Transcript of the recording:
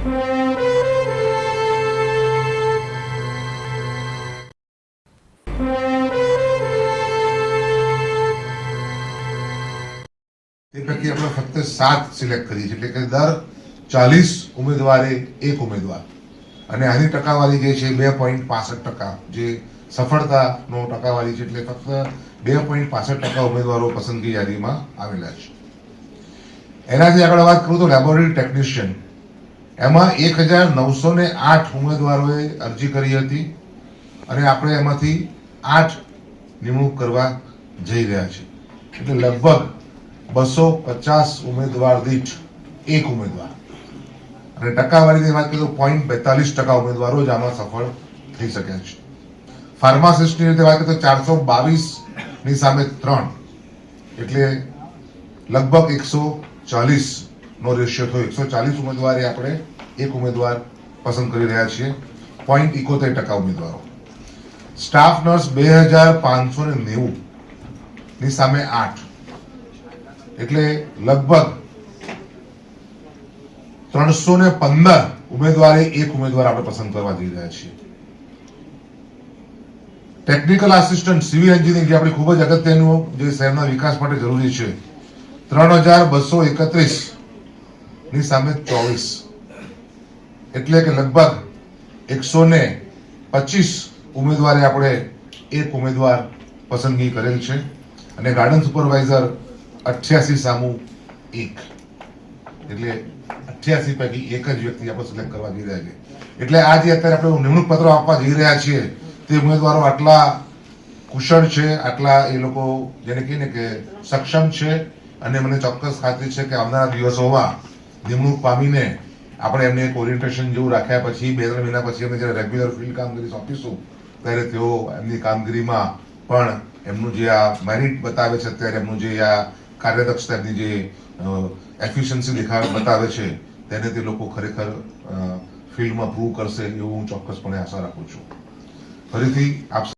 તે પૈકી આપણે ફક્ત 7 સિલેક્ટ કરી છે, એટલે કે દર 40 ઉમેદવારે એક ઉમેદવાર, અને આની ટકાવારી જે છે 2.65%, જે સફળતાનો ટકાવારી છે, એટલે ફક્ત 2.65% ઉમેદવારો પસંદગી યાદીમાં આવેલા છે. એનાથી આગળ વાત કરું તો લેબોરેટરી ટેકનિશિયન, એમાં 1908 ઉમેદવારોએ અરજી કરી હતી, અને આપણે એમાંથી 8 નિમણૂક કરવા જઈ રહ્યા છે, એટલે લગભગ 250 ઉમેદવાર દીઠ એક ઉમેદવાર, અને ટકાવારીની વાત કરીએ તો 0.42% ઉમેદવારો જ આમાં સફળ થઈ શક્યા છે. ફાર્માસિસ્ટની રીતે વાત કરીએ તો 422 ની સામે 3, એટલે લગભગ 140 નો રેશિયો થયો. 140 ઉમેદવારે આપણે એક ઉમેદવાર પસંદ કરી રહ્યા છીએ, 0.71% ઉમેદવારો. સ્ટાફ નર્સ 2590 ની સામે 8, એટલે લગભગ 315 ઉમેદવારે એક ઉમેદવાર આપણે પસંદ કરવા જઈ રહ્યા છીએ. ટેકનિકલ આસિસ્ટન્ટ સિવિલ એન્જિનિયરિંગ, જે આપણે ખૂબ જ અગત્યનું, જે શહેરના વિકાસ માટે જરૂરી છે, 3231 ની સામે 24, એટલે કે લગભગ 125 ઉમેદવારે આપણે એક ઉમેદવાર પસંદગી કરેલ છે, અને ગાર્ડન સુપરવાઇઝર 88 સામું 1, એટલે 88 પૈકી એક જ વ્યક્તિ આપણે સિલેક્ટ કરવા જઈ રહ્યા છે. એટલે આ જે અત્યારે આપણે નિમણૂક પત્રો આપવા જઈ રહ્યા છીએ, તે ઉમેદવારો આટલા કુશળ છે, આટલા એ લોકો જેને કહીને કે સક્ષમ છે, અને મને ચોક્કસ ખાતરી છે કે આવનારા દિવસોમાં નિમણૂક પામીને આપણે એમને એક ઓરિએન્ટેશન જેવું રાખ્યા પછી 2-3 મહિના પછી એમને જ્યારે રેગ્યુલર ફિલ્ડ કામગીરી સોંપીશું, ત્યારે તેઓ એમની કામગીરીમાં પણ એમનું જે આ મેરિટ બતાવે છે, અત્યારે એમનું જે આ કાર્યદક્ષતા, એમની જે એફિશિયન્સી બતાવે છે, તેને તે લોકો ખરેખર ફિલ્ડમાં પ્રૂવ કરશે એવું હું ચોક્કસપણે આશા રાખું છું. ફરીથી આપ